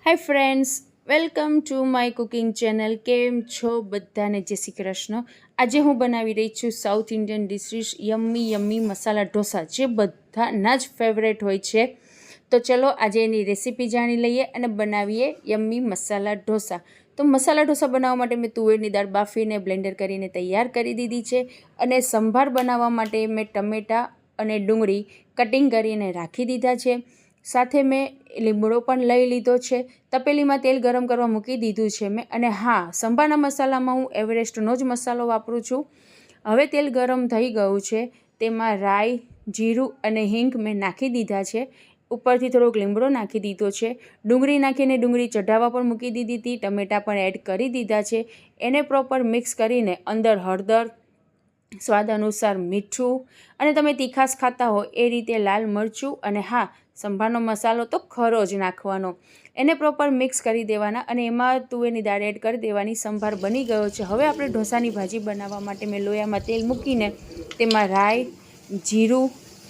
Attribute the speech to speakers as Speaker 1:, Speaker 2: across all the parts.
Speaker 1: Hi friends, welcome to my cooking channel. કેમ છો બધાને? જય શ્રી કૃષ્ણ. આજે હું બનાવી રહી છું south Indian dishes yummy masala dosa, જે બધાના જ ફેવરેટ હોય છે. તો ચલો આજે એની રેસીપી જાણી લઈએ અને બનાવીએ યમ્મી મસાલા ઢોસા. તો મસાલા ઢોસા બનાવવા માટે મેં તુવેરની દાળ બાફીને બ્લેન્ડર કરીને તૈયાર કરી દીધી છે. અને સંભાર બનાવવા માટે મેં ટમેટાં અને ડુંગળી કટિંગ કરીને રાખી દીધા છે. સાથે મેં લીમડો પણ લઈ લીધો છે. તપેલીમાં તેલ ગરમ કરવા મૂકી દીધું છે મેં. અને હા, સંભારના મસાલામાં હું એવરેસ્ટનો જ મસાલો વાપરું છું. હવે તેલ ગરમ થઈ ગયું છે, તેમાં રાઈ, જીરું અને હિંગ મેં નાખી દીધા છે. ઉપરથી થોડોક લીમડો નાખી દીધો છે. ડુંગળી નાખીને ડુંગળી ચઢાવવા પણ મૂકી દીધી હતી. ટમેટાં પણ એડ કરી દીધા છે. એને પ્રોપર મિક્સ કરીને અંદર હળદર, સ્વાદ અનુસાર મીઠું અને તમે તીખાશ ખાતા હો એ રીતે લાલ મરચું અને હા, સંભારનો મસાલો તો ખરો જ નાખવાનો. એને પ્રોપર મિક્સ કરી દેવાના અને એમાં તુવેરની દાળ એડ કરી દેવાની. સંભાર બની ગયો છે. હવે આપણે ઢોસાની ભાજી બનાવવા માટે મેં લોયામાં તેલ મૂકીને તેમાં રાઈ, જીરું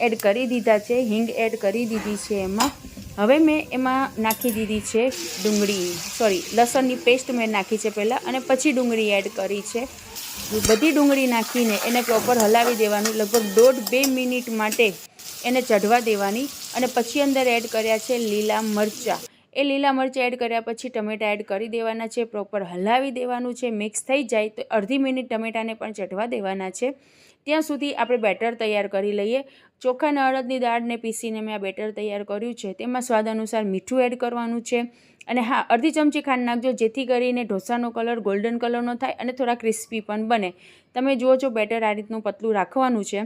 Speaker 1: એડ કરી દીધા છે, હિંગ એડ કરી દીધી છે એમાં. હવે મેં એમાં નાખી દીધી છે લસણની પેસ્ટ મેં નાખી છે પહેલાં અને પછી ડુંગળી એડ કરી છે. બધી ડુંગળી નાખીને એને પ્રોપર હલાવી દેવાનું. લગભગ 1.5-2 મિનિટ માટે એને ચઢવા દેવાની. અને પછી અંદર એડ કર્યા છે લીલા મરચાં. એ લીલા મરચાં એડ કર્યા પછી ટમેટાં એડ કરી દેવાના છે. પ્રોપર હલાવી દેવાનું છે. મિક્સ થઈ જાય તો અડધી મિનિટ ટમેટાને પણ ચઢવા દેવાના છે. ત્યાં સુધી આપણે બેટર તૈયાર કરી લઈએ. ચોખા અને અડદની દાળને પીસીને મેં આ બેટર તૈયાર કર્યું છે. તેમાં સ્વાદ અનુસાર મીઠું એડ કરવાનું છે. અને હા, અડધી ચમચી ખાંડ નાખજો, જેથી કરીને ઢોસાનો કલર ગોલ્ડન કલરનો થાય અને થોડા ક્રિસ્પી પણ બને. તમે જુઓ છો બેટર આ રીતનું પતલું રાખવાનું છે.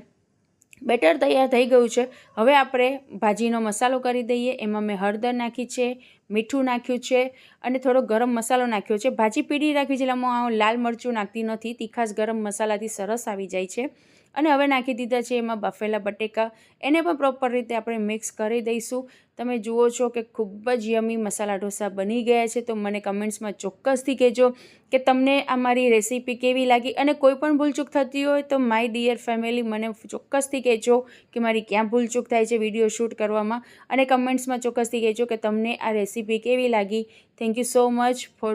Speaker 1: બેટર તૈયાર થઈ ગયું છે. હવે આપણે ભાજીનો મસાલો કરી દઈએ. એમાં મેં હળદર નાખી છે, મીઠું નાખ્યું છે અને થોડો ગરમ મસાલો નાખ્યો છે. ભાજી પીળી રાખવી છે એટલે હું લાલ મરચું નાખતી નથી. તીખાશ ગરમ મસાલાથી સરસ આવી જાય છે. અને હવે નાખી દીધા છે એમાં બાફેલા બટેકા. એને પણ પ્રોપર રીતે આપણે મિક્સ કરી દઈશું. તમે જુઓ છો કે ખૂબ જ યમી મસાલા ઢોસા બની ગયા છે. તો મને કમેન્ટ્સમાં ચોક્કસથી કહેજો કે તમને આ મારી રેસીપી કેવી લાગી. અને કોઈ પણ ભૂલચૂક થતી હોય તો માય ડિયર ફેમિલી મને ચોક્કસથી કહેજો કે મારી ક્યાં ભૂલચૂક થાય છે વિડીયો શૂટ કરવામાં. અને કમેન્ટ્સમાં ચોક્કસથી કહેજો કે તમને આ રેસીપી કેવી લાગી. Thank you so much for